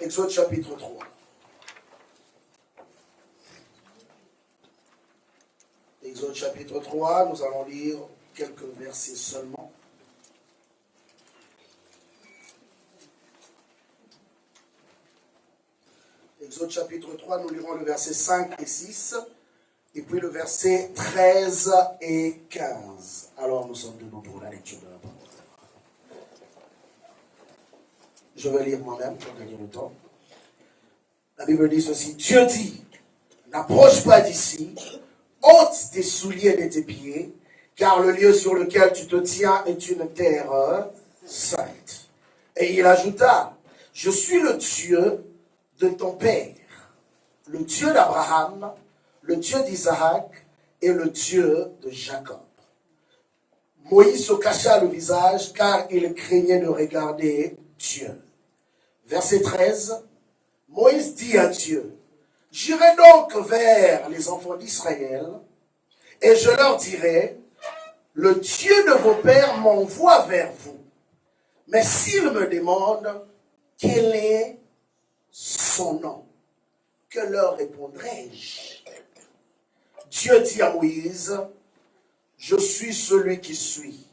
Exode chapitre 3. Exode chapitre 3, nous allons lire quelques versets seulement. Exode chapitre 3, nous lirons le verset 5 et 6, et puis le verset 13 et 15. Alors nous sommes debout pour la lecture de la parole. Je vais lire moi-même pour gagner le temps. La Bible dit ceci: Dieu dit, n'approche pas d'ici, ôte tes souliers de tes pieds, car le lieu sur lequel tu te tiens est une terre sainte. Et il ajouta, je suis le Dieu de ton père, le Dieu d'Abraham, le Dieu d'Isaac et le Dieu de Jacob. Moïse se cacha le visage car il craignait de regarder Dieu. Verset 13, Moïse dit à Dieu, j'irai donc vers les enfants d'Israël et je leur dirai, le Dieu de vos pères m'envoie vers vous. Mais s'ils me demandent quel est son nom, que leur répondrai-je? Dieu dit à Moïse, je suis celui qui suis.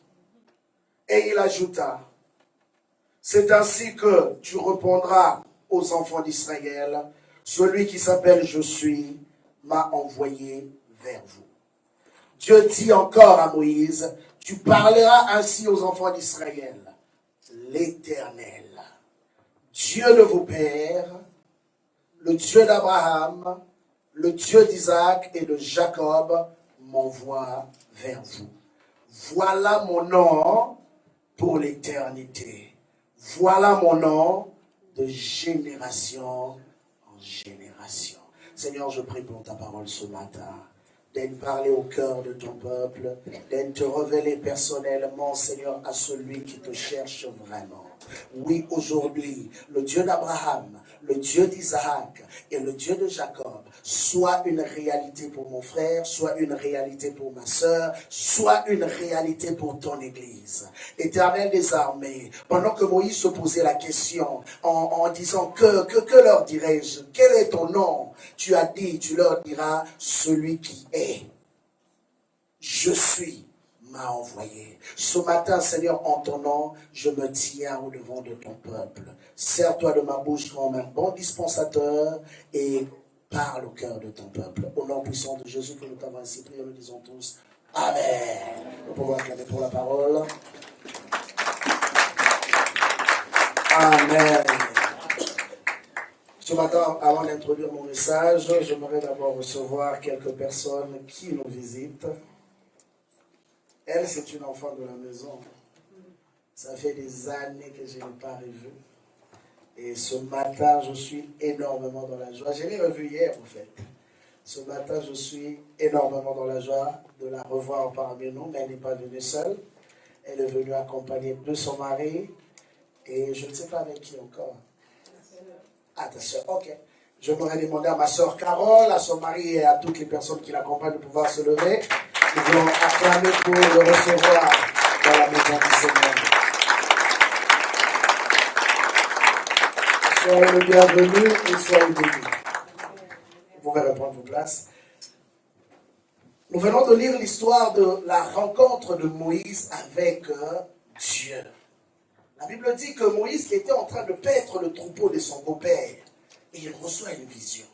Et il ajouta, c'est ainsi que tu répondras aux enfants d'Israël, celui qui s'appelle je suis m'a envoyé vers vous. Dieu dit encore à Moïse, tu parleras ainsi aux enfants d'Israël, l'Éternel, Dieu de vos pères, le Dieu d'Abraham, le Dieu d'Isaac et de Jacob m'envoie vers vous. Voilà mon nom pour l'éternité. Voilà mon nom de génération en génération. Seigneur, je prie pour ta parole ce matin, d'aide parler au cœur de ton peuple, d'aide te révéler personnellement, Seigneur, à celui qui te cherche vraiment. Oui, aujourd'hui, le Dieu d'Abraham, le Dieu d'Isaac et le Dieu de Jacob, soit une réalité pour mon frère, soit une réalité pour ma sœur, soit une réalité pour ton Église. Éternel des armées, pendant que Moïse se posait la question en disant que leur dirais-je, quel est ton nom? Tu as dit, tu leur diras, celui qui est. Je suis m'a envoyé. Ce matin, Seigneur, en ton nom, je me tiens au devant de ton peuple. Sers-toi de ma bouche comme un bon dispensateur et parle au cœur de ton peuple. Au nom puissant de Jésus que nous t'avons ainsi prié, nous disons tous Amen. Nous pouvons acclamer pour la parole. Amen. Ce matin, avant d'introduire mon message, j'aimerais d'abord recevoir quelques personnes qui nous visitent. Elle, c'est une enfant de la maison. Ça fait des années que je n'ai pas revu. Et ce matin, je suis énormément dans la joie. Je l'ai revue hier, en fait. Ce matin, je suis énormément dans la joie de la revoir parmi nous, mais elle n'est pas venue seule. Elle est venue accompagnée de son mari. Et je ne sais pas avec qui encore. Ah, ta soeur, ok. Je m'aurais demandé à ma soeur Carole, à son mari et à toutes les personnes qui l'accompagnent de pouvoir se lever. Nous voulons acclamer pour le recevoir dans la maison du Seigneur. Soyez le bienvenu et soyez bénis. Vous pouvez reprendre vos places. Nous venons de lire l'histoire de la rencontre de Moïse avec Dieu. La Bible dit que Moïse était en train de paître le troupeau de son beau-père et il reçoit une vision.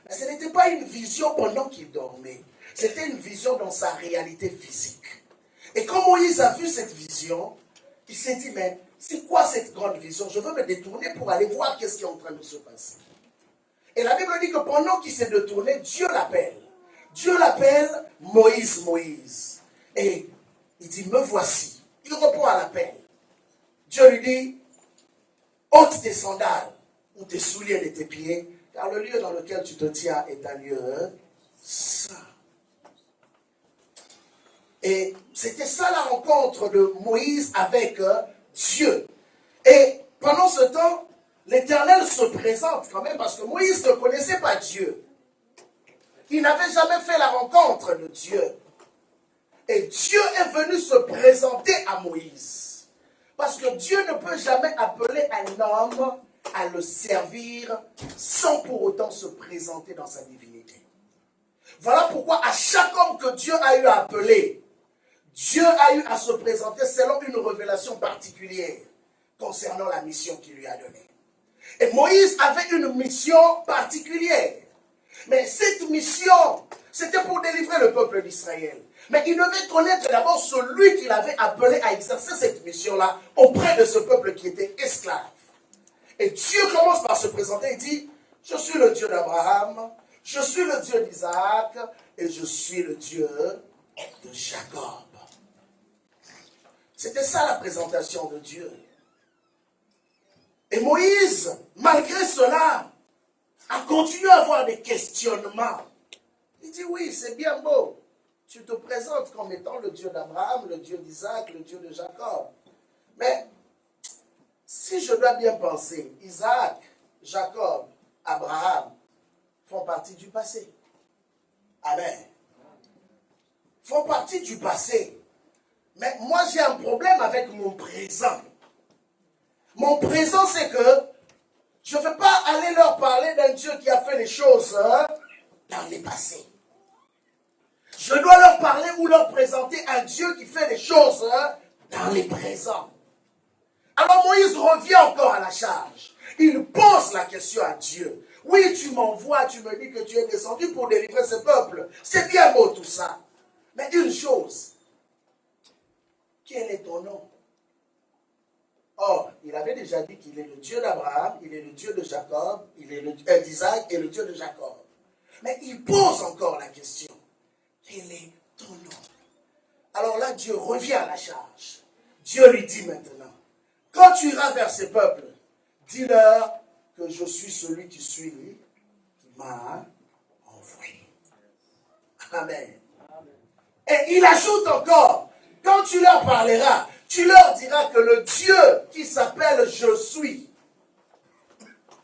Mais ce n'était pas une vision pendant qu'il dormait. C'était une vision dans sa réalité physique. Et quand Moïse a vu cette vision, il s'est dit, mais c'est quoi cette grande vision? Je veux me détourner pour aller voir qu'est-ce qui est en train de se passer. Et la Bible dit que pendant qu'il s'est détourné, Dieu l'appelle. Dieu l'appelle Moïse, Moïse. Et il dit, me voici. Il répond à l'appel. Dieu lui dit, ôte tes sandales ou tes souliers de tes pieds, car le lieu dans lequel tu te tiens est un lieu saint. Et c'était ça la rencontre de Moïse avec Dieu. Et pendant ce temps, l'Éternel se présente quand même parce que Moïse ne connaissait pas Dieu. Il n'avait jamais fait la rencontre de Dieu. Et Dieu est venu se présenter à Moïse. Parce que Dieu ne peut jamais appeler un homme à le servir sans pour autant se présenter dans sa divinité. Voilà pourquoi à chaque homme que Dieu a eu à appeler, Dieu a eu à se présenter selon une révélation particulière concernant la mission qu'il lui a donnée. Et Moïse avait une mission particulière. Mais cette mission, c'était pour délivrer le peuple d'Israël. Mais il devait connaître d'abord celui qu'il avait appelé à exercer cette mission-là auprès de ce peuple qui était esclave. Et Dieu commence par se présenter et dit, je suis le Dieu d'Abraham, je suis le Dieu d'Isaac et je suis le Dieu de Jacob. C'était ça la présentation de Dieu. Et Moïse, malgré cela, a continué à avoir des questionnements. Il dit, oui, c'est bien beau. Tu te présentes comme étant le Dieu d'Abraham, le Dieu d'Isaac, le Dieu de Jacob. Mais, si je dois bien penser, Isaac, Jacob, Abraham font partie du passé. Amen. Font partie du passé. Mais moi, j'ai un problème avec mon présent. Mon présent, c'est que je ne veux pas aller leur parler d'un Dieu qui a fait les choses dans les passés. Je dois leur parler ou leur présenter un Dieu qui fait les choses dans les présents. Alors Moïse revient encore à la charge. Il pose la question à Dieu. Oui, tu m'envoies, tu me dis que tu es descendu pour délivrer ce peuple. C'est bien beau tout ça. Mais une chose, quel est ton nom? Or, il avait déjà dit qu'il est le Dieu d'Abraham, il est le Dieu de Jacob, il est le Dieu d'Isaac et le Dieu de Jacob. Mais il pose encore la question. Quel est ton nom? Alors là, Dieu revient à la charge. Dieu lui dit maintenant, quand tu iras vers ces peuples, dis-leur que je suis celui qui m'a envoyé. Amen. Et il ajoute encore, quand tu leur parleras, tu leur diras que le Dieu qui s'appelle Je suis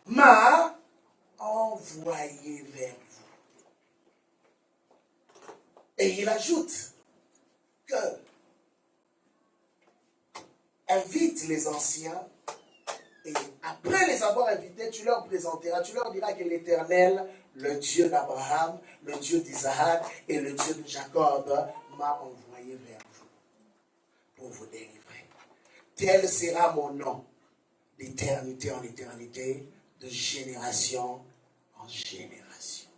m'a envoyé vers vous. Et il ajoute que invite les anciens et après les avoir invités, tu leur présenteras, tu leur diras que l'Éternel, le Dieu d'Abraham, le Dieu d'Isaac et le Dieu de Jacob m'a envoyé vers vous pour vous délivrer. Tel sera mon nom d'éternité en éternité, de génération en génération.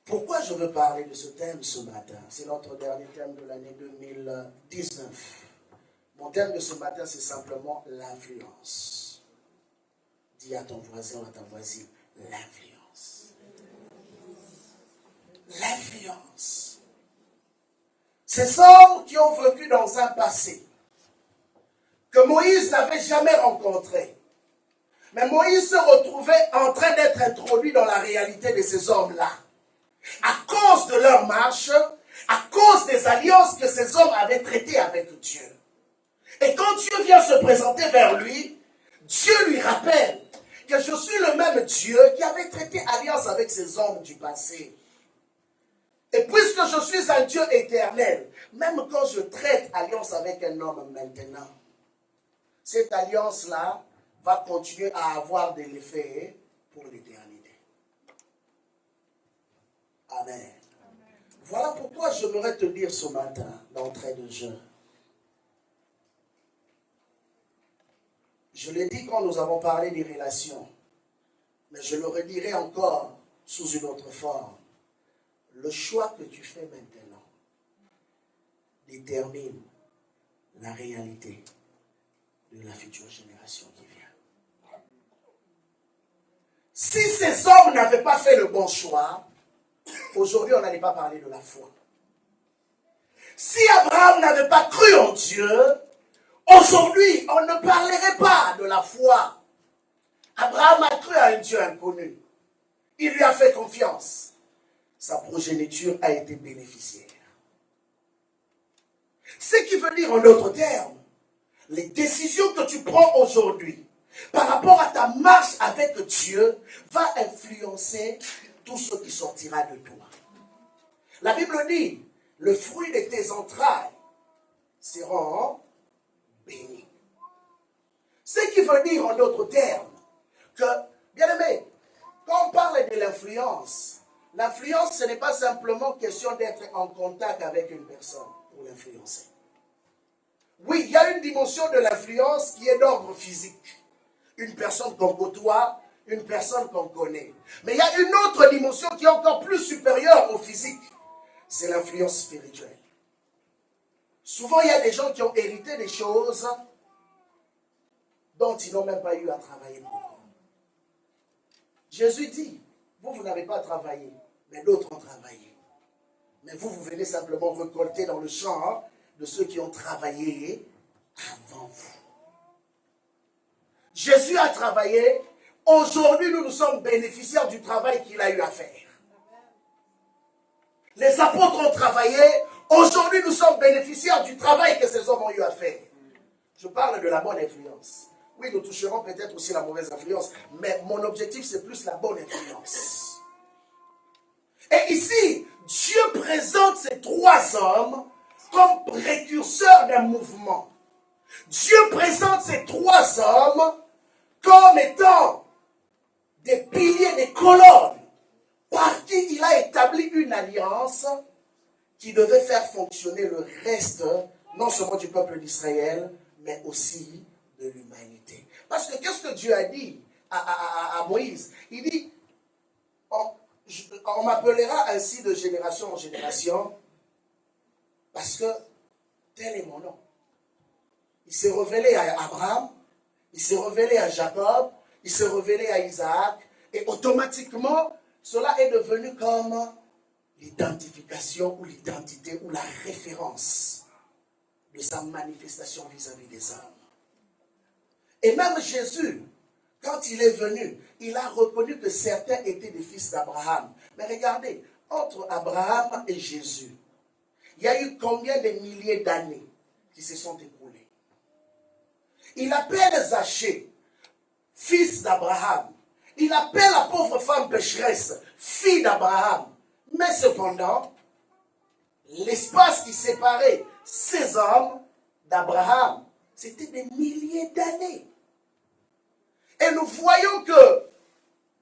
Pourquoi je veux parler de ce thème ce matin? C'est notre dernier thème de l'année 2019. Mon thème de ce matin, c'est simplement l'influence. Dis à ton voisin ou à ta voisine, l'influence. L'influence. Ces hommes qui ont vécu dans un passé que Moïse n'avait jamais rencontré. Mais Moïse se retrouvait en train d'être introduit dans la réalité de ces hommes-là. À cause de leur marche, à cause des alliances que ces hommes avaient traitées avec Dieu. Et quand Dieu vient se présenter vers lui, Dieu lui rappelle que je suis le même Dieu qui avait traité alliance avec ces hommes du passé. Et puisque je suis un Dieu éternel, même quand je traite alliance avec un homme maintenant, cette alliance-là va continuer à avoir de l'effet pour l'éternité. Amen. Voilà pourquoi j'aimerais te dire ce matin, d'entrée de jeu. Je l'ai dit quand nous avons parlé des relations, mais je le redirai encore sous une autre forme. Le choix que tu fais maintenant détermine la réalité de la future génération qui vient. Si ces hommes n'avaient pas fait le bon choix, aujourd'hui on n'allait pas parler de la foi. Si Abraham n'avait pas cru en Dieu, aujourd'hui on ne parlerait pas de la foi. Abraham a cru à un Dieu inconnu. Il lui a fait confiance. Sa progéniture a été bénéficiaire. Ce qui veut dire en d'autres termes, les décisions que tu prends aujourd'hui par rapport à ta marche avec Dieu va influencer tout ce qui sortira de toi. La Bible dit, le fruit de tes entrailles seront bénis. Ce qui veut dire en d'autres termes que, bien aimé, quand on parle de l'influence, ce n'est pas simplement question d'être en contact avec une personne pour l'influencer. Oui, il y a une dimension de l'influence qui est d'ordre physique. Une personne qu'on côtoie, une personne qu'on connaît. Mais il y a une autre dimension qui est encore plus supérieure au physique. C'est l'influence spirituelle. Souvent, il y a des gens qui ont hérité des choses dont ils n'ont même pas eu à travailler pour. Jésus dit, vous n'avez pas travaillé, mais d'autres ont travaillé. Mais vous venez simplement récolter dans le champ de ceux qui ont travaillé avant vous. Jésus a travaillé. Aujourd'hui, nous sommes bénéficiaires du travail qu'il a eu à faire. Les apôtres ont travaillé. Aujourd'hui, nous sommes bénéficiaires du travail que ces hommes ont eu à faire. Je parle de la bonne influence. Oui, nous toucherons peut-être aussi la mauvaise influence, mais mon objectif, c'est plus la bonne influence. Et ici, Dieu présente ces trois hommes comme précurseurs d'un mouvement. Dieu présente ces trois hommes comme étant des piliers, des colonnes, par qui il a établi une alliance qui devait faire fonctionner le reste, non seulement du peuple d'Israël, mais aussi de l'humanité. Parce que qu'est-ce que Dieu a dit à Moïse? Il dit, on m'appellera ainsi de génération en génération, parce que tel est mon nom. Il s'est révélé à Abraham, il s'est révélé à Jacob, il s'est révélé à Isaac, et automatiquement, cela est devenu comme l'identification ou l'identité ou la référence de sa manifestation vis-à-vis des hommes. Et même Jésus, quand il est venu, il a reconnu que certains étaient des fils d'Abraham. Mais regardez, entre Abraham et Jésus, il y a eu combien de milliers d'années qui se sont écoulées? Il appelle Zachée, fils d'Abraham. Il appelle la pauvre femme pécheresse, fille d'Abraham. Mais cependant, l'espace qui séparait ces hommes d'Abraham, c'était des milliers d'années. Et nous voyons que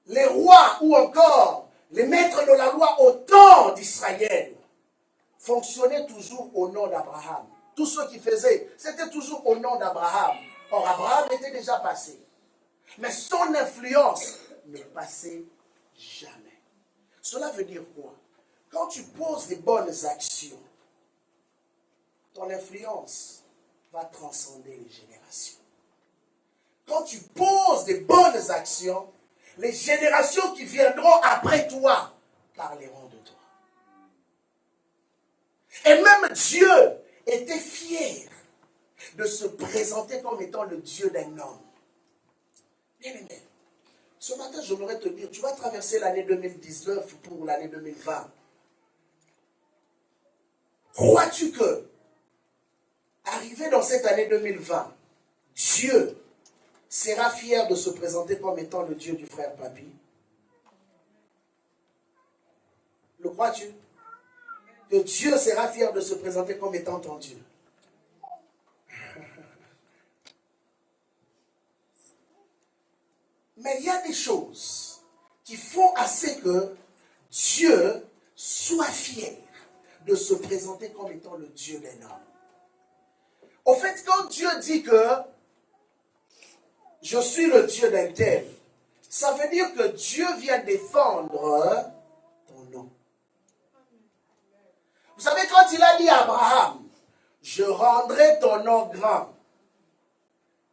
les rois ou encore les maîtres de la loi au temps d'Israël fonctionnaient toujours au nom d'Abraham. Tout ce qu'ils faisaient, c'était toujours au nom d'Abraham. Or, Abraham était déjà passé. Mais son influence ne passait jamais. Cela veut dire quoi? Quand tu poses des bonnes actions, ton influence va transcender les générations. Quand tu poses des bonnes actions, les générations qui viendront après toi parleront de toi. Et même Dieu était fier de se présenter comme étant le Dieu d'un homme. Bien aimé, ce matin, j'aimerais te dire, tu vas traverser l'année 2019 pour l'année 2020. Crois-tu que, arrivé dans cette année 2020, Dieu sera fier de se présenter comme étant le Dieu du frère Papi? Le crois-tu? Que Dieu sera fier de se présenter comme étant ton Dieu? Mais il y a des choses qui font assez que Dieu soit fier de se présenter comme étant le Dieu d'un homme. Au fait, quand Dieu dit que je suis le Dieu d'un tel, ça veut dire que Dieu vient défendre ton nom. Vous savez, quand il a dit à Abraham, je rendrai ton nom grand,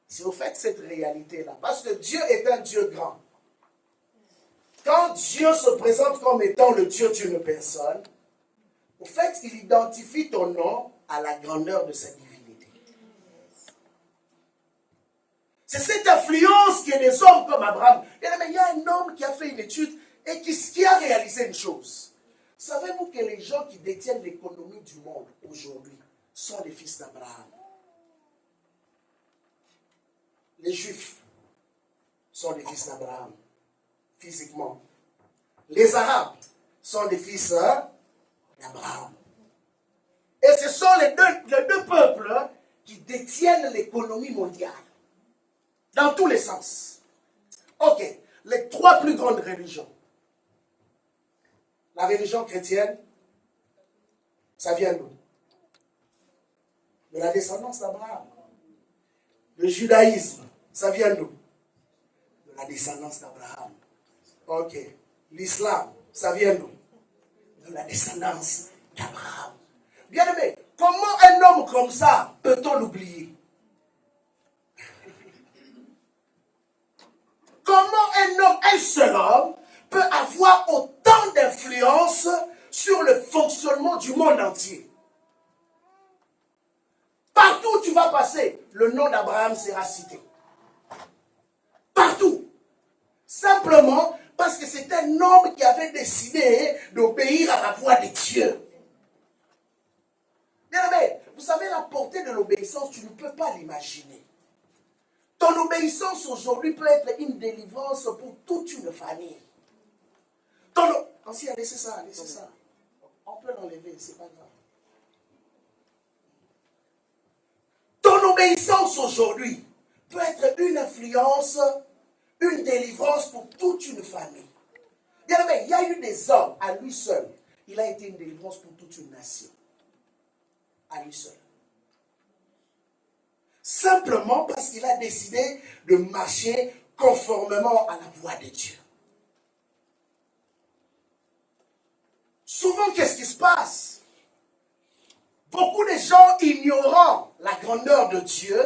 c'est au fait cette réalité-là. Parce que Dieu est un Dieu grand. Quand Dieu se présente comme étant le Dieu d'une personne, au fait, il identifie ton nom à la grandeur de sa divinité. C'est cette influence qui est des hommes comme Abraham. Il y a un homme qui a fait une étude et qui a réalisé une chose. Savez-vous que les gens qui détiennent l'économie du monde aujourd'hui sont les fils d'Abraham? Les Juifs sont des fils d'Abraham, physiquement. Les Arabes sont des fils d'Abraham. Et ce sont les deux peuples qui détiennent l'économie mondiale. Dans tous les sens. Ok, les trois plus grandes religions. La religion chrétienne, ça vient d'où? De la descendance d'Abraham. Le judaïsme, ça vient d'où? De la descendance d'Abraham. Ok. L'islam, ça vient d'où? De la descendance d'Abraham. Bien aimé, comment un homme comme ça peut-on l'oublier? Comment un seul homme peut avoir autant d'influence sur le fonctionnement du monde entier? Partout où tu vas passer, le nom d'Abraham sera cité. Partout. Simplement parce que c'est un homme qui avait décidé d'obéir à la voix de Dieu. Bien aimé, vous savez la portée de l'obéissance, tu ne peux pas l'imaginer. Ton obéissance aujourd'hui peut être une délivrance pour toute une famille. Ancien, laissez ça, laissez ça. On peut l'enlever, c'est pas grave. Ton obéissance aujourd'hui peut être une influence, une délivrance pour toute une famille. Bien aimé, il y a eu des hommes, à lui seul, il a été une délivrance pour toute une nation. À lui seul. Simplement parce qu'il a décidé de marcher conformément à la voix de Dieu. Souvent, qu'est-ce qui se passe? Beaucoup de gens ignorant la grandeur de Dieu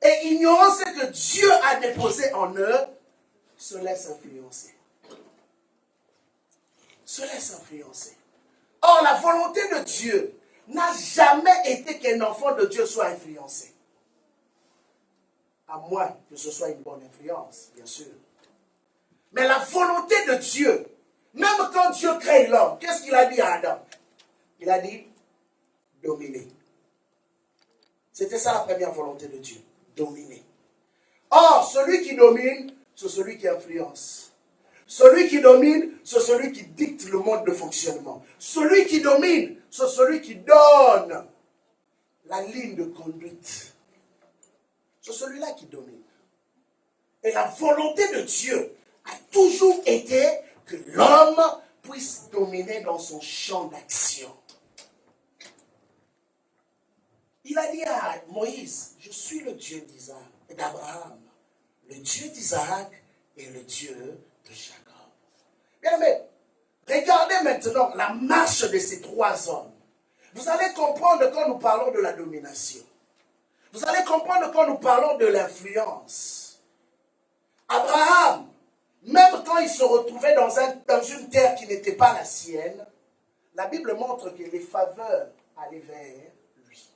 et ignorant ce que Dieu a déposé en eux, se laissent influencer. Se laissent influencer. Or, la volonté de Dieu n'a jamais été qu'un enfant de Dieu soit influencé. À moins que ce soit une bonne influence, bien sûr. Mais la volonté de Dieu, même quand Dieu crée l'homme, qu'est-ce qu'il a dit à Adam? Il a dit, dominer. C'était ça la première volonté de Dieu, dominer. Or, celui qui domine, c'est celui qui influence. Celui qui domine, c'est celui qui dicte le mode de fonctionnement. Celui qui domine, c'est celui qui donne la ligne de conduite. C'est celui-là qui domine. Et la volonté de Dieu a toujours été que l'homme puisse dominer dans son champ d'action. Il a dit à Moïse, je suis le Dieu d'Isaac et d'Abraham, le Dieu d'Isaac et le Dieu de Jacob. Bien aimé, regardez maintenant la marche de ces trois hommes. Vous allez comprendre quand nous parlons de la domination. Vous allez comprendre quand nous parlons de l'influence. Abraham, même quand il se retrouvait dans une terre qui n'était pas la sienne, la Bible montre que les faveurs allaient vers lui.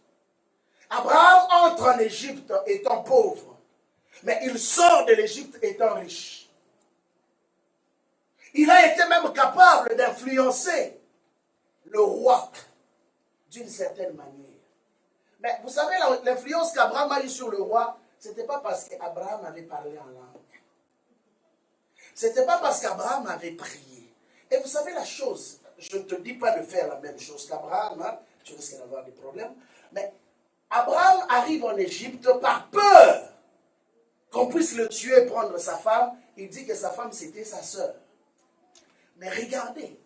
Abraham entre en Égypte étant pauvre, mais il sort de l'Égypte étant riche. Il a été même capable d'influencer le roi d'une certaine manière. Mais vous savez, l'influence qu'Abraham a eue sur le roi, ce n'était pas parce qu'Abraham avait parlé en langue. Ce n'était pas parce qu'Abraham avait prié. Et vous savez la chose, je ne te dis pas de faire la même chose qu'Abraham, hein, tu risques d'avoir des problèmes, mais Abraham arrive en Égypte par peur qu'on puisse le tuer et prendre sa femme. Il dit que sa femme, c'était sa sœur. Mais regardez,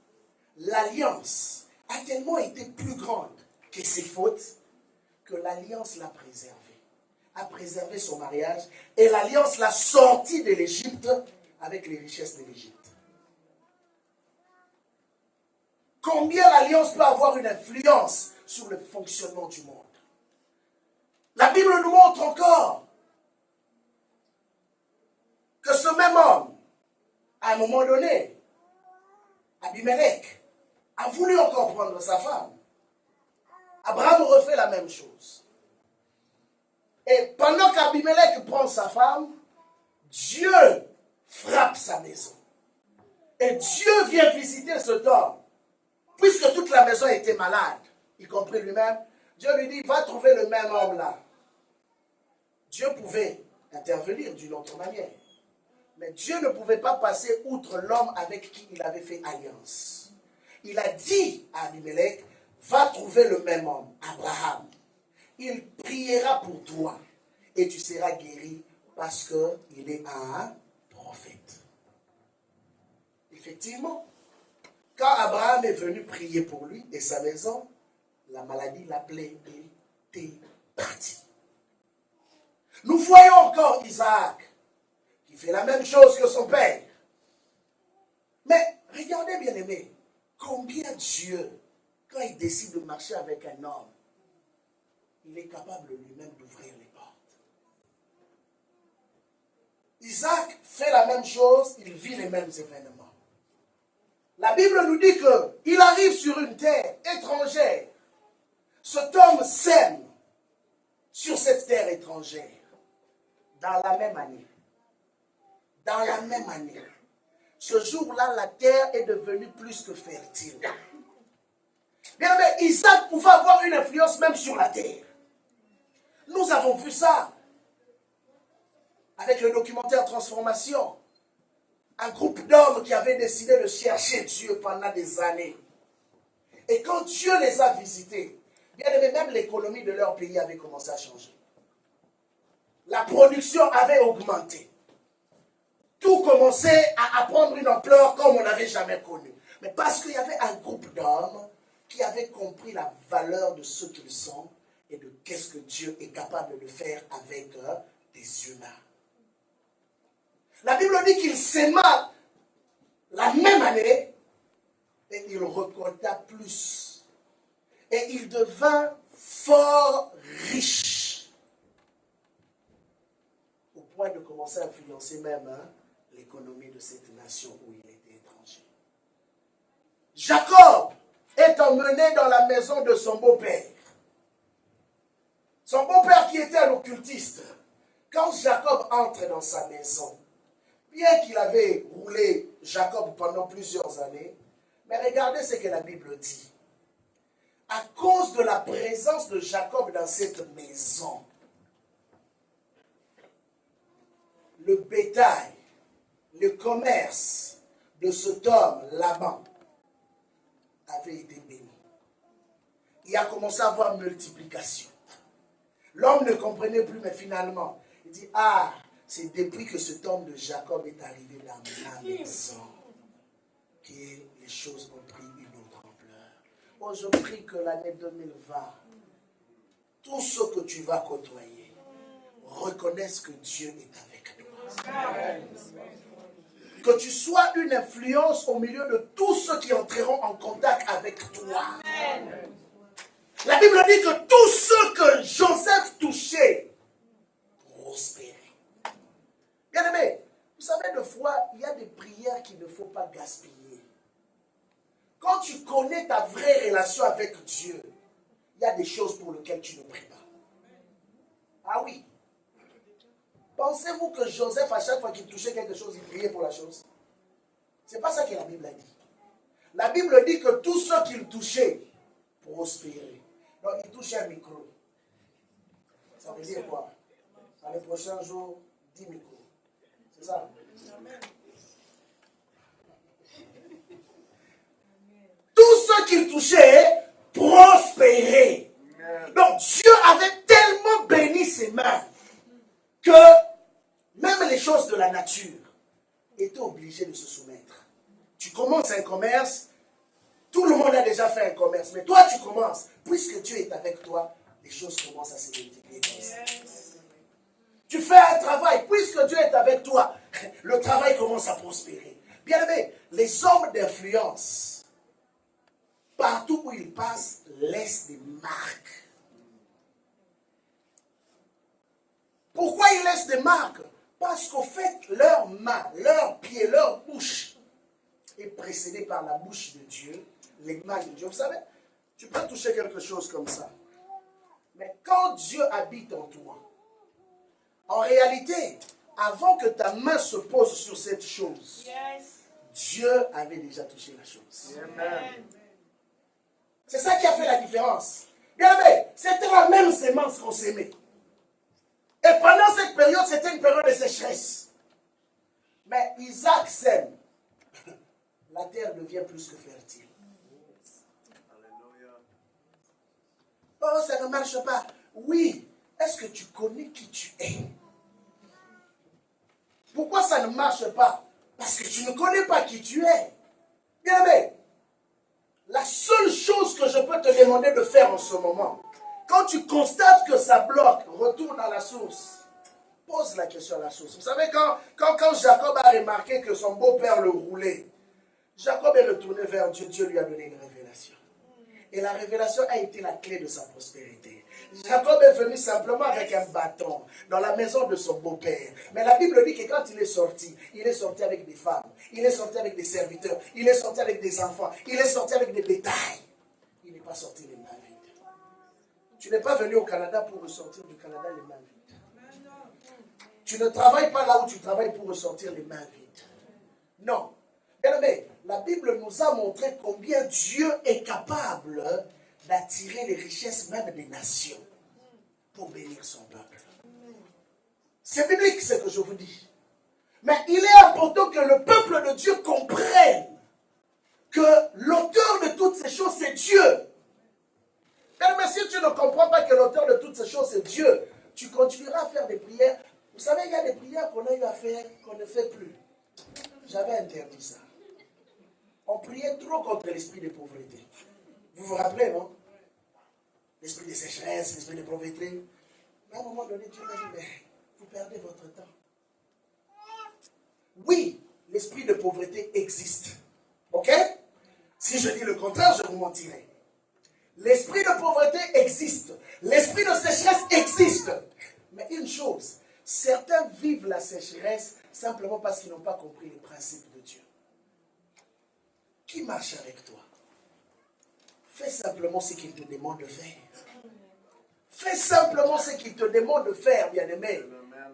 l'alliance a tellement été plus grande que ses fautes, que l'alliance l'a préservé. A préservé son mariage et l'alliance l'a sorti de l'Égypte avec les richesses de l'Égypte. Combien l'alliance peut avoir une influence sur le fonctionnement du monde? La Bible nous montre encore que ce même homme, à un moment donné, Abimelech, a voulu encore prendre sa femme. Abraham refait la même chose. Et pendant qu'Abimelech prend sa femme, Dieu frappe sa maison. Et Dieu vient visiter cet homme. Puisque toute la maison était malade, y compris lui-même, Dieu lui dit, va trouver le même homme là. Dieu pouvait intervenir d'une autre manière. Mais Dieu ne pouvait pas passer outre l'homme avec qui il avait fait alliance. Il a dit à Abimelech, va trouver le même homme, Abraham. Il priera pour toi et tu seras guéri parce qu'il est un prophète. Effectivement, quand Abraham est venu prier pour lui et sa maison, la maladie l'appelait et était parti. Nous voyons encore Isaac qui fait la même chose que son père. Mais regardez bien aimé, combien Dieu, quand il décide de marcher avec un homme, il est capable lui-même d'ouvrir les portes. Isaac fait la même chose, il vit les mêmes événements. La Bible nous dit qu'il arrive sur une terre étrangère. Cet homme sème sur cette terre étrangère. Dans la même année. Dans la même année. Ce jour-là, la terre est devenue plus que fertile. Bien, mais Isaac pouvait avoir une influence même sur la terre. Nous avons vu ça avec le documentaire Transformation. Un groupe d'hommes qui avaient décidé de chercher Dieu pendant des années. Et quand Dieu les a visités, bien aimé, même l'économie de leur pays avait commencé à changer. La production avait augmenté. Tout commençait à prendre une ampleur comme on n'avait jamais connu. Mais parce qu'il y avait un groupe d'hommes qui avaient compris la valeur de ce qu'ils sont et de qu'est-ce que Dieu est capable de faire avec des humains. La Bible dit qu'il s'aima la même année et il récolta plus. Et il devint fort riche. Au point de commencer à influencer même l'économie de cette nation où il était étranger. Jacob est emmené dans la maison de son beau-père. Son beau-père qui était un occultiste. Quand Jacob entre dans sa maison, bien qu'il avait roulé Jacob pendant plusieurs années, mais regardez ce que la Bible dit. À cause de la présence de Jacob dans cette maison, le bétail, le commerce de cet homme, Laban, avait été béni. Il a commencé à avoir multiplication. L'homme ne comprenait plus, mais finalement, il dit, ah, c'est depuis que cet homme de Jacob est arrivé dans ma maison que les choses ont pris une autre ampleur. Oh, je prie que l'année 2020, tout ce que tu vas côtoyer, reconnaisse que Dieu est avec toi. Que tu sois une influence au milieu de tous ceux qui entreront en contact avec toi. La Bible dit que tous ceux que Joseph touchait prospéraient. Bien aimé, vous savez, des fois, il y a des prières qu'il ne faut pas gaspiller. Quand tu connais ta vraie relation avec Dieu, il y a des choses pour lesquelles tu ne pries pas. Ah oui. Pensez-vous que Joseph, à chaque fois qu'il touchait quelque chose, il priait pour la chose? Ce n'est pas ça que la Bible a dit. La Bible dit que tous ceux qu'il touchait prospéraient. Donc, il touchait un micro. Ça veut dire quoi? Dans les prochains jours, 10 micros. C'est ça? Tous ceux qu'il touchait prospéraient. Donc, Dieu avait tellement béni ses mains que même les choses de la nature étaient obligées de se soumettre. Tu commences un commerce, tout le monde a déjà fait un commerce, mais toi tu commences. Puisque Dieu est avec toi, les choses commencent à se multiplier comme ça. Tu fais un travail, puisque Dieu est avec toi, le travail commence à prospérer. Bien aimé, les hommes d'influence, partout où ils passent, laissent des marques. Pourquoi ils laissent des marques? Parce qu'au fait, leurs mains, leurs pieds, leur bouche est précédée par la bouche de Dieu, les mains de Dieu. Vous savez, tu peux toucher quelque chose comme ça. Mais quand Dieu habite en toi, en réalité, avant que ta main se pose sur cette chose, Dieu avait déjà touché la chose. C'est ça qui a fait la différence. Bien aimé, c'était la même sémence qu'on s'aimait. Et pendant cette période, c'était une période de sécheresse. Mais Isaac sème. La terre devient plus que fertile. ça ne marche pas. Oui, est-ce que tu connais qui tu es? Pourquoi ça ne marche pas? Parce que tu ne connais pas qui tu es. Bien aimé, la seule chose que je peux te demander de faire en ce moment, quand tu constates que ça bloque, retourne à la source. Pose la question à la source. Vous savez, quand Jacob a remarqué que son beau-père le roulait, Jacob est retourné vers Dieu. Dieu lui a donné une révélation. Et la révélation a été la clé de sa prospérité. Jacob est venu simplement avec un bâton dans la maison de son beau-père. Mais la Bible dit que quand il est sorti avec des femmes, il est sorti avec des serviteurs, il est sorti avec des enfants, il est sorti avec des bétails. Il n'est pas sorti les mains vides. Tu n'es pas venu au Canada pour ressortir du Canada les mains vides. Tu ne travailles pas là où tu travailles pour ressortir les mains vides. Non. Mais la Bible nous a montré combien Dieu est capable d'attirer les richesses même des nations pour bénir son peuple. C'est biblique ce que je vous dis. Mais il est important que le peuple de Dieu comprenne que l'auteur de toutes ces choses, c'est Dieu. Mais si tu ne comprends pas que l'auteur de toutes ces choses, c'est Dieu, tu continueras à faire des prières. Vous savez, il y a des prières qu'on a eu à faire, qu'on ne fait plus. J'avais interdit ça. On priait trop contre l'esprit de pauvreté. Vous vous rappelez, non? L'esprit de sécheresse, l'esprit de pauvreté. À un moment donné, Dieu m'a dit, mais vous perdez votre temps. Oui, l'esprit de pauvreté existe. Ok? Si je dis le contraire, je vous mentirai. L'esprit de pauvreté existe. L'esprit de sécheresse existe. Mais une chose, certains vivent la sécheresse simplement parce qu'ils n'ont pas compris les principes de Dieu. Qui marche avec toi? Fais simplement ce qu'il te demande de faire. Fais simplement ce qu'il te demande de faire, bien-aimé.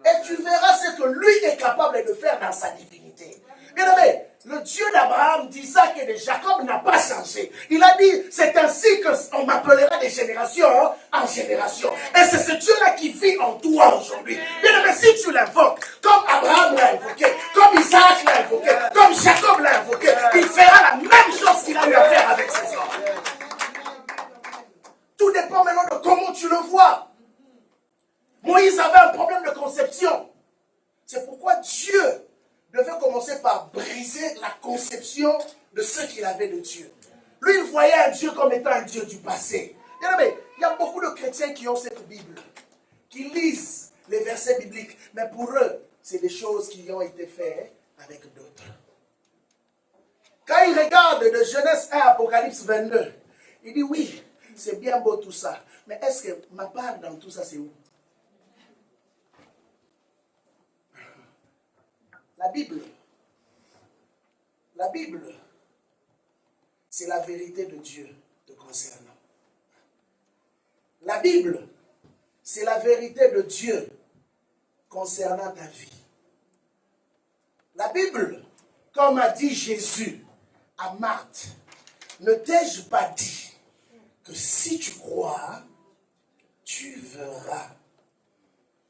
Et tu verras ce que lui est capable de faire dans sa divinité. Bien-aimé, le Dieu d'Abraham, d'Isaac et de Jacob n'a pas changé. Il a dit, c'est ainsi qu'on m'appellera de génération en génération. Et c'est ce Dieu-là qui vit en toi aujourd'hui. Bien-aimé, si tu l'invoques, comme Abraham l'a invoqué, comme Isaac l'a invoqué, comme Jacob l'a invoqué, il fera la même chose qu'il a eu à faire avec ses hommes. Tout dépend maintenant de comment tu le vois. Moïse avait un problème de conception. C'est pourquoi Dieu devait commencer par briser la conception de ce qu'il avait de Dieu. Lui, il voyait un Dieu comme étant un Dieu du passé. Mais il y a beaucoup de chrétiens qui ont cette Bible, qui lisent les versets bibliques, mais pour eux, c'est des choses qui ont été faites avec d'autres. Quand il regarde de Genèse 1 à Apocalypse 22, il dit oui, c'est bien beau tout ça, mais est-ce que ma part dans tout ça, c'est où? La Bible, c'est la vérité de Dieu te concernant. La Bible, c'est la vérité de Dieu concernant ta vie. La Bible, comme a dit Jésus à Marthe, ne t'ai-je pas dit que si tu crois, tu verras.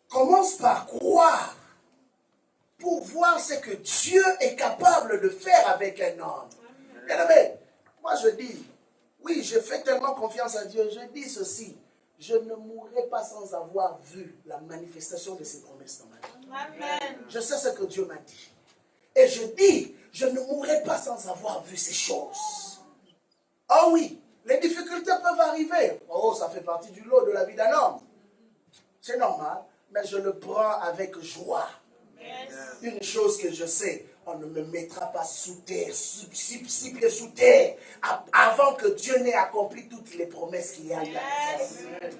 Commence par croire pour voir ce que Dieu est capable de faire avec un homme. Bien-aimé, moi je dis, oui, je fais tellement confiance à Dieu, je dis ceci, je ne mourrai pas sans avoir vu la manifestation de ses promesses dans ma vie. Amen. Je sais ce que Dieu m'a dit. Et je dis, je ne mourrai pas sans avoir vu ces choses. Oh oui, les difficultés peuvent arriver. Oh, ça fait partie du lot de la vie d'un homme. C'est normal, mais je le prends avec joie. Yes. Une chose que je sais, on ne me mettra pas sous terre, six pieds sous terre, avant que Dieu n'ait accompli toutes les promesses qu'il y a à faire.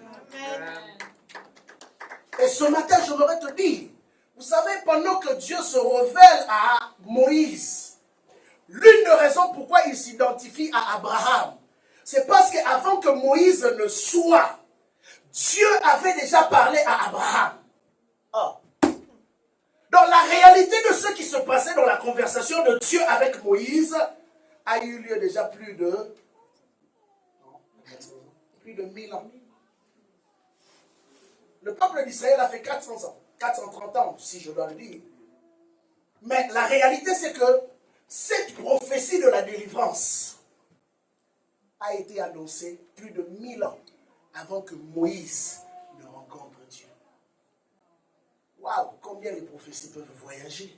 Et ce matin, je voudrais te dire, vous savez, pendant que Dieu se révèle à Moïse, l'une des raisons pourquoi il s'identifie à Abraham, c'est parce qu'avant que Moïse ne soit, Dieu avait déjà parlé à Abraham. Oh. Donc la réalité de ce qui se passait dans la conversation de Dieu avec Moïse a eu lieu déjà plus de 1000 ans. Le peuple d'Israël a fait 400 ans, 430 ans, si je dois le dire. Mais la réalité, c'est que cette prophétie de la délivrance a été annoncée plus de 1000 ans avant que Moïse ne rencontre Dieu. Waouh, combien les prophéties peuvent voyager.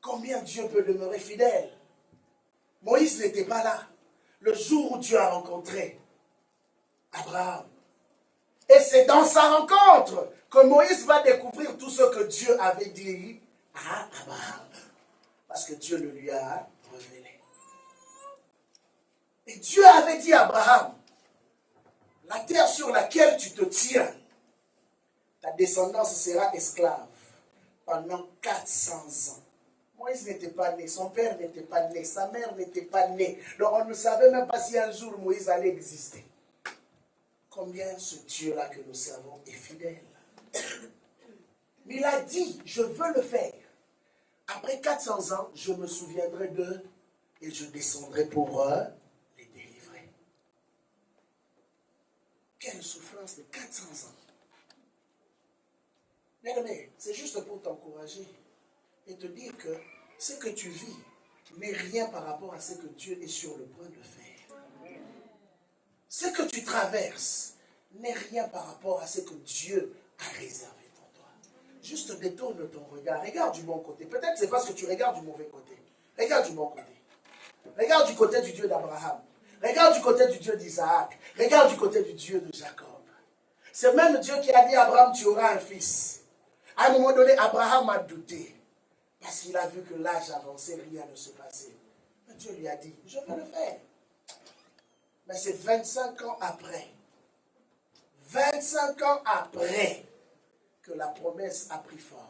Combien Dieu peut demeurer fidèle. Moïse n'était pas là le jour où Dieu a rencontré Abraham. Et c'est dans sa rencontre que Moïse va découvrir tout ce que Dieu avait dit à Abraham. Parce que Dieu le lui a révélé. Et Dieu avait dit à Abraham, la terre sur laquelle tu te tiens, ta descendance sera esclave pendant 400 ans. Moïse n'était pas né, son père n'était pas né, sa mère n'était pas née. Donc on ne savait même pas si un jour Moïse allait exister. Combien ce Dieu-là que nous servons est fidèle. Mais il a dit, je veux le faire. Après 400 ans, je me souviendrai d'eux et je descendrai pour eux les délivrer. Quelle souffrance de 400 ans. Bien-aimé, c'est juste pour t'encourager et te dire que ce que tu vis n'est rien par rapport à ce que Dieu est sur le point de faire. Ce que tu traverses n'est rien par rapport à ce que Dieu a réservé pour toi. Juste détourne ton regard. Regarde du bon côté. Peut-être c'est parce que tu regardes du mauvais côté. Regarde du bon côté. Regarde du côté du Dieu d'Abraham. Regarde du côté du Dieu d'Isaac. Regarde du côté du Dieu de Jacob. C'est même Dieu qui a dit à Abraham, tu auras un fils. À un moment donné, Abraham a douté. Parce qu'il a vu que l'âge avançait, rien ne se passait. Mais Dieu lui a dit, je vais le faire. Mais c'est 25 ans après. 25 ans après que la promesse a pris forme.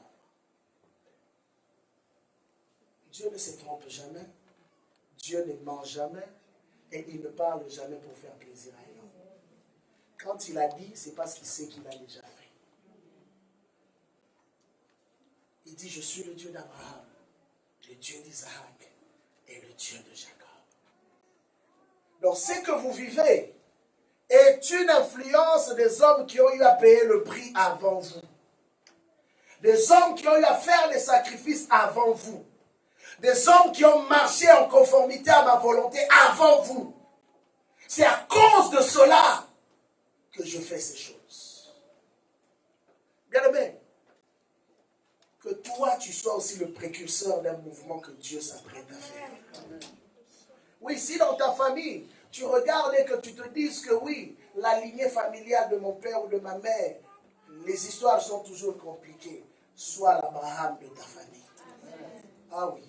Dieu ne se trompe jamais. Dieu ne ment jamais. Et il ne parle jamais pour faire plaisir à l'homme. Quand il a dit, c'est parce qu'il sait qu'il a déjà fait. Il dit, je suis le Dieu d'Abraham, le Dieu d'Isaac et le Dieu de Jacob. Donc ce que vous vivez est une influence des hommes qui ont eu à payer le prix avant vous. Des hommes qui ont eu à faire les sacrifices avant vous. Des hommes qui ont marché en conformité à ma volonté avant vous. C'est à cause de cela que je fais ces choses. Bien aimé, que toi tu sois aussi le précurseur d'un mouvement que Dieu s'apprête à faire. Oui, si dans ta famille, tu regardes et que tu te dises que oui, la lignée familiale de mon père ou de ma mère, les histoires sont toujours compliquées. Sois l'Abraham de ta famille. Ah oui.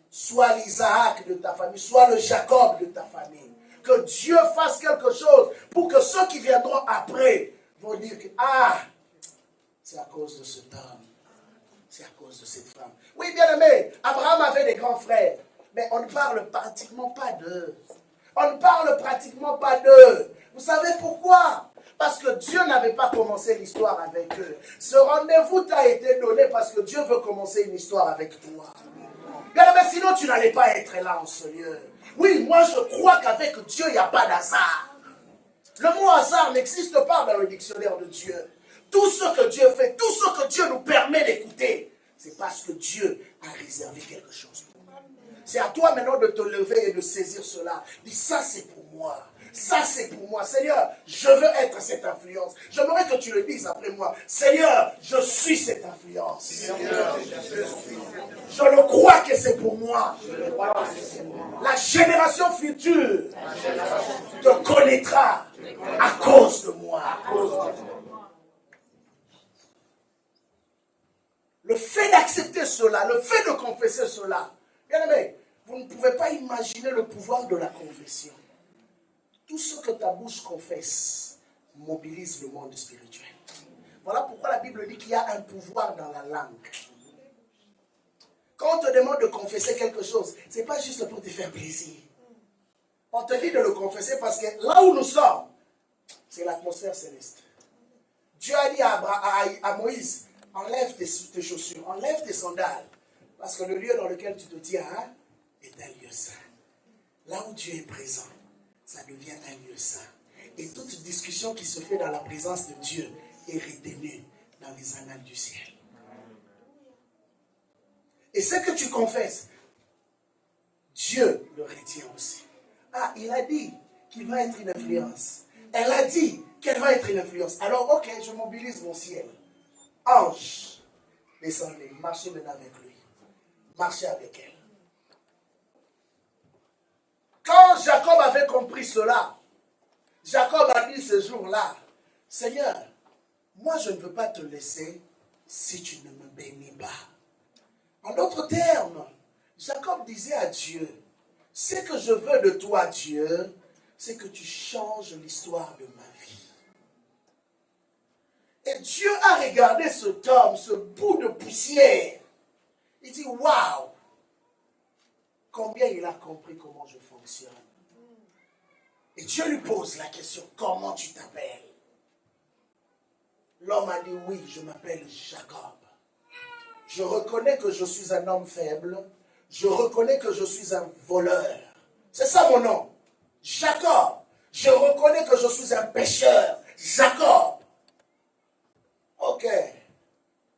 Sois l'Isaac de ta famille. Sois le Jacob de ta famille. Que Dieu fasse quelque chose pour que ceux qui viendront après vont dire que ah, c'est à cause de cet homme. C'est à cause de cette femme. Oui, bien aimé, Abraham avait des grands frères. Mais on ne parle pratiquement pas d'eux. On ne parle pratiquement pas d'eux. Vous savez pourquoi? Parce que Dieu n'avait pas commencé l'histoire avec eux. Ce rendez-vous t'a été donné parce que Dieu veut commencer une histoire avec toi. Bien, mais sinon tu n'allais pas être là en ce lieu. Oui, moi je crois qu'avec Dieu, il n'y a pas d'hasard. Le mot hasard n'existe pas dans le dictionnaire de Dieu. Tout ce que Dieu fait, tout ce que Dieu nous permet d'écouter, c'est parce que Dieu a réservé quelque chose pour nous. C'est à toi maintenant de te lever et de saisir cela. Dis, ça c'est pour moi. Ça c'est pour moi. Seigneur, je veux être cette influence. J'aimerais que tu le dises après moi. Seigneur, je suis cette influence. Seigneur, je le crois que c'est pour moi. La génération future te connaîtra à cause de moi. Le fait d'accepter cela, le fait de confesser cela, bien aimé, vous ne pouvez pas imaginer le pouvoir de la confession. Tout ce que ta bouche confesse mobilise le monde spirituel. Voilà pourquoi la Bible dit qu'il y a un pouvoir dans la langue. Quand on te demande de confesser quelque chose, ce n'est pas juste pour te faire plaisir. On te dit de le confesser parce que là où nous sommes, c'est l'atmosphère céleste. Dieu a dit à Moïse, enlève tes chaussures, enlève tes sandales. Parce que le lieu dans lequel tu te tiens est un lieu saint. Là où Dieu est présent, ça devient un lieu saint. Et toute discussion qui se fait dans la présence de Dieu est retenue dans les annales du ciel. Et ce que tu confesses, Dieu le retient aussi. Ah, il a dit qu'il va être une influence. Elle a dit qu'elle va être une influence. Alors, ok, je mobilise mon ciel. Ange, descendez, marchez maintenant avec lui. Marchez avec elle. Quand Jacob avait compris cela, Jacob a dit ce jour-là, Seigneur, moi je ne veux pas te laisser si tu ne me bénis pas. En d'autres termes, Jacob disait à Dieu, ce que je veux de toi, Dieu, c'est que tu changes l'histoire de ma vie. Et Dieu a regardé cet homme, ce bout de poussière. Il dit, waouh, combien il a compris comment je fonctionne. Et Dieu lui pose la question, comment tu t'appelles? L'homme a dit, oui, je m'appelle Jacob. Je reconnais que je suis un homme faible. Je reconnais que je suis un voleur. C'est ça mon nom. Jacob. Je reconnais que je suis un pécheur. Jacob. Ok.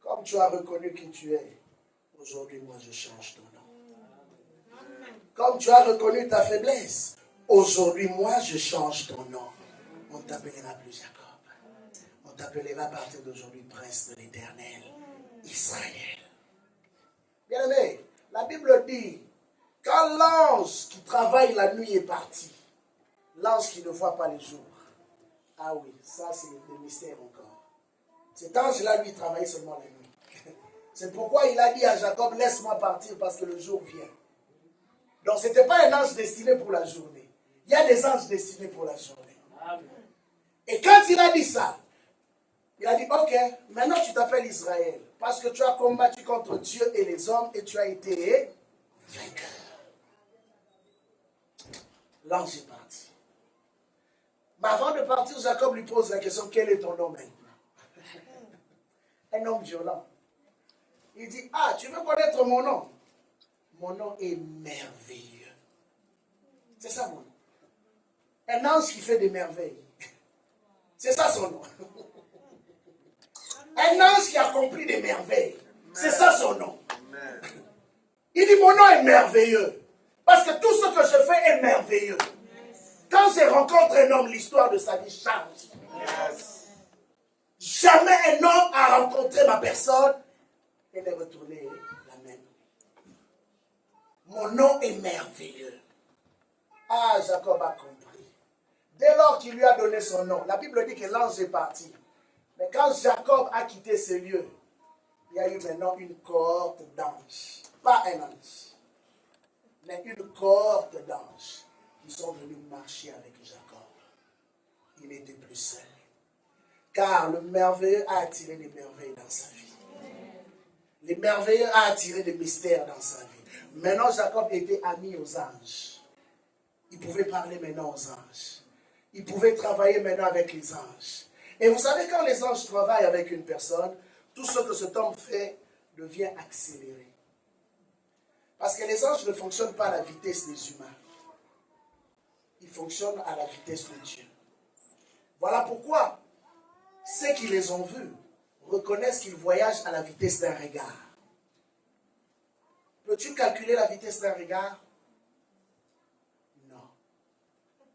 Comme tu as reconnu qui tu es, aujourd'hui, moi, je change ton nom. Comme tu as reconnu ta faiblesse, aujourd'hui, moi, je change ton nom. On ne t'appellera plus Jacob. On t'appellera à partir d'aujourd'hui prince de l'Éternel, Israël. Bien-aimé, la Bible dit, quand l'ange qui travaille la nuit est parti, l'ange qui ne voit pas les jours. Ah oui, ça c'est le mystère encore. Cet ange-là, lui, travaillait seulement la nuit. C'est pourquoi il a dit à Jacob, laisse-moi partir parce que le jour vient. Donc ce n'était pas un ange destiné pour la journée. Il y a des anges destinés pour la journée. Et quand il a dit ça, il a dit, ok, maintenant tu t'appelles Israël. Parce que tu as combattu contre Dieu et les hommes et tu as été vainqueur. L'ange est parti. Mais avant de partir, Jacob lui pose la question, quel est ton nom maintenant? Un homme violent. Il dit, ah, tu veux connaître mon nom? Mon nom est merveilleux. C'est ça mon nom. Un ange qui fait des merveilles. C'est ça son nom. Un ange qui accomplit des merveilles. C'est ça son nom. Il dit, mon nom est merveilleux. Parce que tout ce que je fais est merveilleux. Quand je rencontre un homme, l'histoire de sa vie change. Jamais un homme a rencontré ma personne et n'est retourné la même. Mon nom est merveilleux. Ah, Jacob a compris. Dès lors qu'il lui a donné son nom, la Bible dit que l'ange est parti. Mais quand Jacob a quitté ce lieu, il y a eu maintenant une cohorte d'anges. Pas un ange, mais une cohorte d'anges qui sont venus marcher avec Jacob. Il n'était plus seul. Car le merveilleux a attiré des merveilles dans sa vie. Le merveilleux a attiré des mystères dans sa vie. Maintenant, Jacob était ami aux anges. Il pouvait parler maintenant aux anges. Il pouvait travailler maintenant avec les anges. Et vous savez, quand les anges travaillent avec une personne, tout ce que cet homme fait devient accéléré. Parce que les anges ne fonctionnent pas à la vitesse des humains. Ils fonctionnent à la vitesse de Dieu. Voilà pourquoi ceux qui les ont vus reconnaissent qu'ils voyagent à la vitesse d'un regard. Peux-tu calculer la vitesse d'un regard? Non.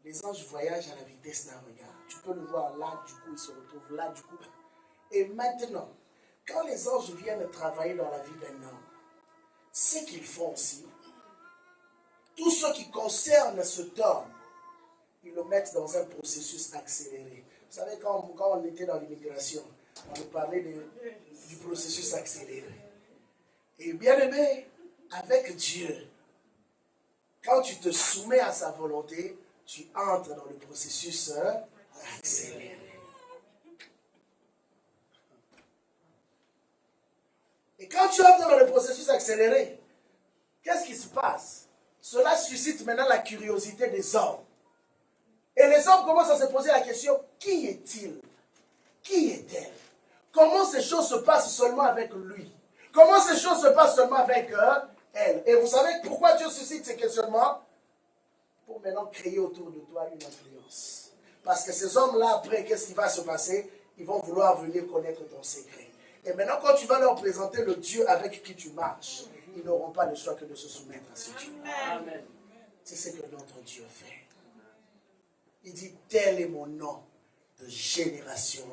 Les anges voyagent à la vitesse d'un regard. Tu peux le voir là, du coup, il se retrouve là, du coup. Et maintenant, quand les anges viennent travailler dans la vie d'un homme, ce qu'ils font aussi, tout ce qui concerne cet homme, ils le mettent dans un processus accéléré. Vous savez, quand on était dans l'immigration, on nous parlait du processus accéléré. Et bien aimé, avec Dieu, quand tu te soumets à sa volonté, tu entres dans le processus accéléré. Et quand tu entres dans le processus accéléré, qu'est-ce qui se passe? Cela suscite maintenant la curiosité des hommes. Et les hommes commencent à se poser la question, qui est-il? Qui est-elle? Comment ces choses se passent seulement avec lui? Comment ces choses se passent seulement avec elle? Et vous savez pourquoi Dieu suscite ces questionnements? Pour maintenant créer autour de toi une influence. Parce que ces hommes-là, après, qu'est-ce qui va se passer? Ils vont vouloir venir connaître ton secret. Et maintenant, quand tu vas leur présenter le Dieu avec qui tu marches, ils n'auront pas le choix que de se soumettre à ce Dieu. Amen. C'est ce que notre Dieu fait. Il dit, tel est mon nom. de génération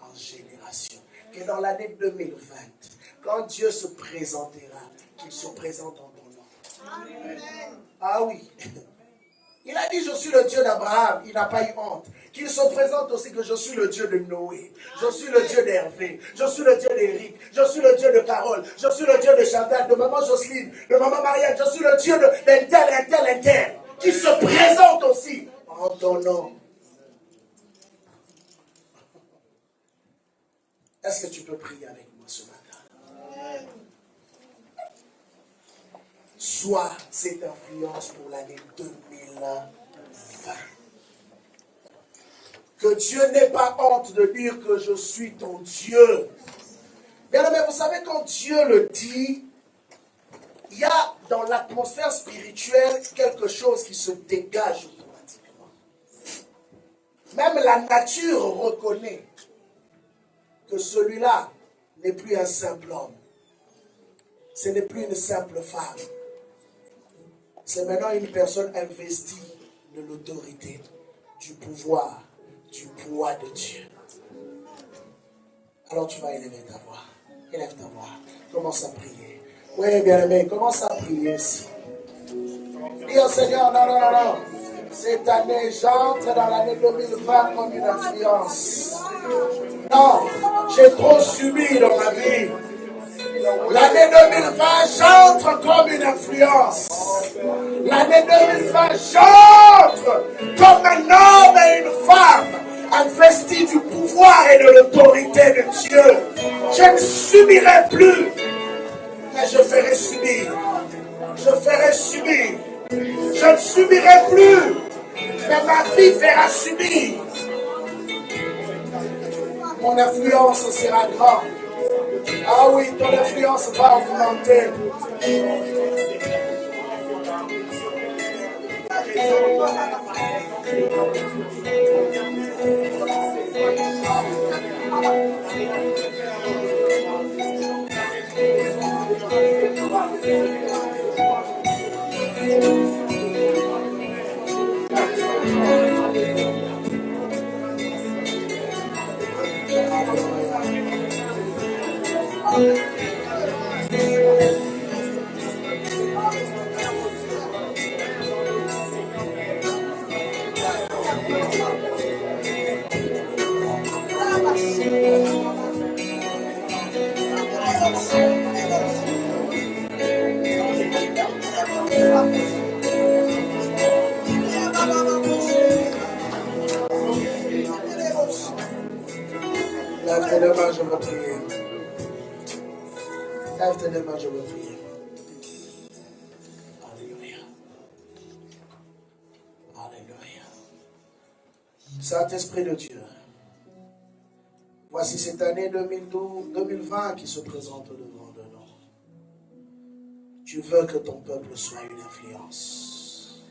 en génération. Que dans l'année 2020, quand Dieu se présentera, qu'il se présente en ton nom. Amen. Ah oui. Il a dit, je suis le Dieu d'Abraham. Il n'a pas eu honte. Qu'il se présente aussi que je suis le Dieu de Noé. Je suis le Dieu d'Hervé. Je suis le Dieu d'Éric. Je suis le Dieu de Carole. Je suis le Dieu de Chantal, de maman Jocelyne, de maman Marianne. Je suis le Dieu d'intel. Qu'il se présente aussi en ton nom. Est-ce que tu peux prier avec moi ce matin? Sois cette influence pour l'année 2020. Que Dieu n'ait pas honte de dire que je suis ton Dieu. Bien aimé, vous savez, quand Dieu le dit, il y a dans l'atmosphère spirituelle quelque chose qui se dégage automatiquement. Même la nature reconnaît que celui-là n'est plus un simple homme. Ce n'est plus une simple femme. C'est maintenant une personne investie de l'autorité, du pouvoir, du poids de Dieu. Alors tu vas élever ta voix. Élève ta voix. Commence à prier. Oui, bien-aimé, commence à prier ici. Dis au Seigneur, non. Cette année, j'entre dans l'année 2020 comme une influence. Non, j'ai trop subi dans ma vie. L'année 2020, j'entre comme une influence. L'année 2020, j'entre comme un homme et une femme investis du pouvoir et de l'autorité de Dieu. Je ne subirai plus, mais je ferai subir. Je ferai subir. Je ne subirai plus, mais ma vie fera subir. Mon influence sera grande. Ah oui, ton influence va augmenter. Lève tes deux mains, je veux prier. Lève tes deux mains, je veux prier. Alléluia. Alléluia. Saint-Esprit de Dieu, voici cette année 2020 qui se présente devant de nous. Tu veux que ton peuple soit une influence.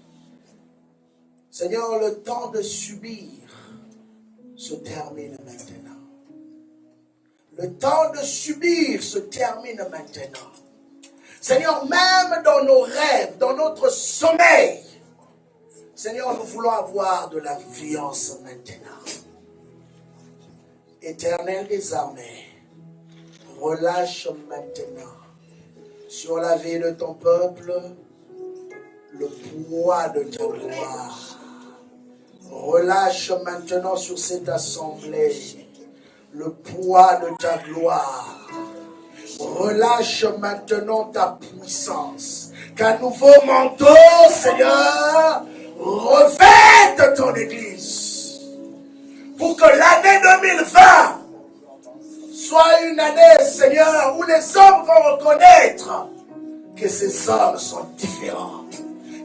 Seigneur, le temps de subir se termine maintenant. Le temps de subir se termine maintenant. Seigneur, même dans nos rêves, dans notre sommeil, Seigneur, nous voulons avoir de l'influence maintenant. Éternel des armées, relâche maintenant sur la vie de ton peuple le poids de ta gloire. Relâche maintenant sur cette assemblée le poids de ta gloire. Relâche maintenant ta puissance. Qu'un nouveau manteau, Seigneur, revête ton Église. Pour que l'année 2020 soit une année, Seigneur, où les hommes vont reconnaître que ces hommes sont différents,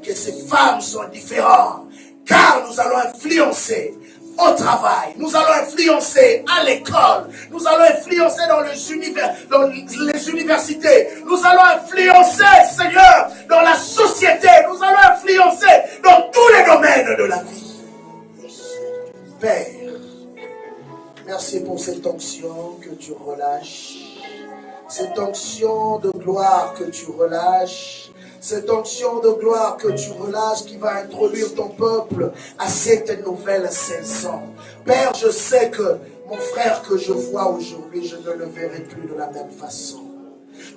que ces femmes sont différentes, car nous allons influencer au travail, nous allons influencer à l'école, nous allons influencer dans les universités, nous allons influencer, Seigneur, dans la société, nous allons influencer dans tous les domaines de la vie. Père, merci pour cette onction que tu relâches, cette onction de gloire que tu relâches, Cette onction de gloire que tu relâches qui va introduire ton peuple à cette nouvelle saison. Père, je sais que mon frère que je vois aujourd'hui, je ne le verrai plus de la même façon.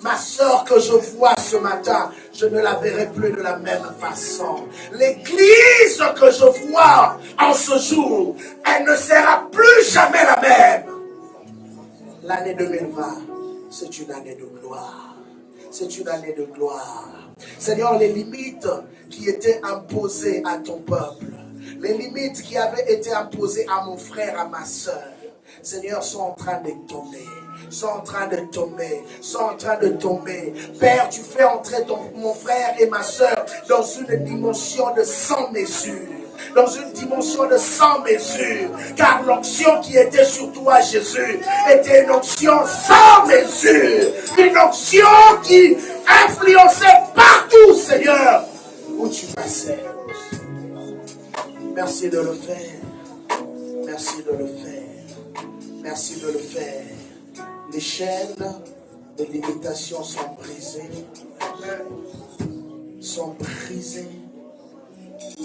Ma soeur que je vois ce matin, je ne la verrai plus de la même façon. L'église que je vois en ce jour, elle ne sera plus jamais la même. L'année 2020, c'est une année de gloire. C'est une année de gloire. Seigneur, les limites qui étaient imposées à ton peuple, les limites qui avaient été imposées à mon frère, à ma soeur, Seigneur, sont en train de tomber. Sont en train de tomber, sont en train de tomber. Père, tu fais entrer mon frère et ma soeur dans une dimension de sans mesure. Dans une dimension de sans mesure. Car l'onction qui était sur toi, Jésus, était une onction sans mesure. Une onction qui influençait partout, Seigneur, où tu passais. Merci de le faire. Merci de le faire. Merci de le faire. Les chaînes de limitation sont brisées. Sont brisées.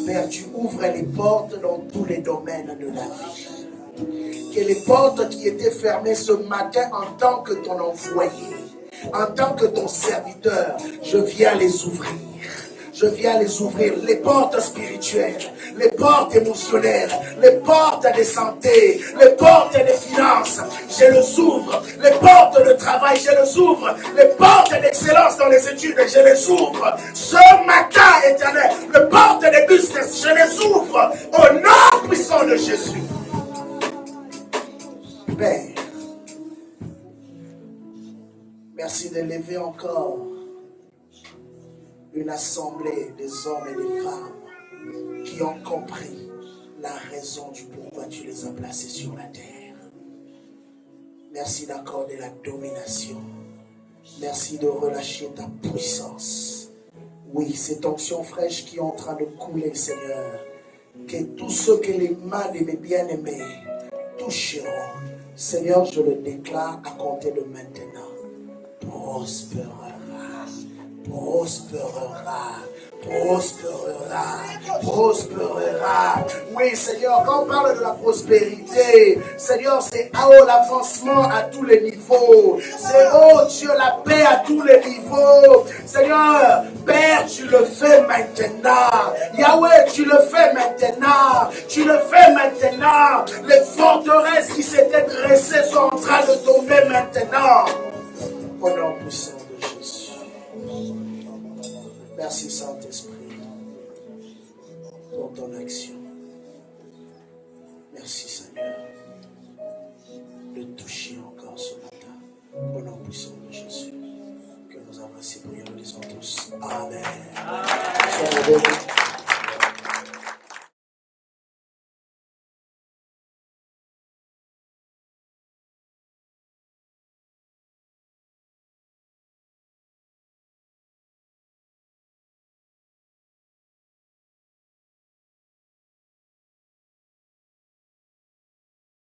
Père, tu ouvres les portes dans tous les domaines de la vie. Que les portes qui étaient fermées ce matin en tant que ton envoyé, en tant que ton serviteur, je viens les ouvrir. Je viens les ouvrir, les portes spirituelles, les portes émotionnelles, les portes de santé, les portes des finances, je les ouvre. Les portes de travail, je les ouvre. Les portes d'excellence dans les études, je les ouvre. Ce matin, éternel, les portes de business, je les ouvre au nom puissant de Jésus. Père, merci de lever encore une assemblée des hommes et des femmes qui ont compris la raison du pourquoi tu les as placés sur la terre. Merci d'accorder la domination. Merci de relâcher ta puissance. Oui, cette onction fraîche qui est en train de couler, Seigneur, que tous ceux que les mains de mes bien-aimés toucheront, Seigneur, je le déclare à compter de maintenant, prospérera. Prospérera, prospérera, prospérera. Oui, Seigneur, quand on parle de la prospérité, Seigneur, c'est l'avancement à tous les niveaux. C'est, oh Dieu, la paix à tous les niveaux. Seigneur, Père, tu le fais maintenant. Yahweh, tu le fais maintenant. Tu le fais maintenant. Les forteresses qui s'étaient dressées sont en train de tomber maintenant. Au nom puissant de Jésus. Merci Saint-Esprit pour ton action. Merci Seigneur de toucher encore ce matin. Au nom puissant de Jésus. Que nous avons ainsi prié, nous disons tous Amen. Amen.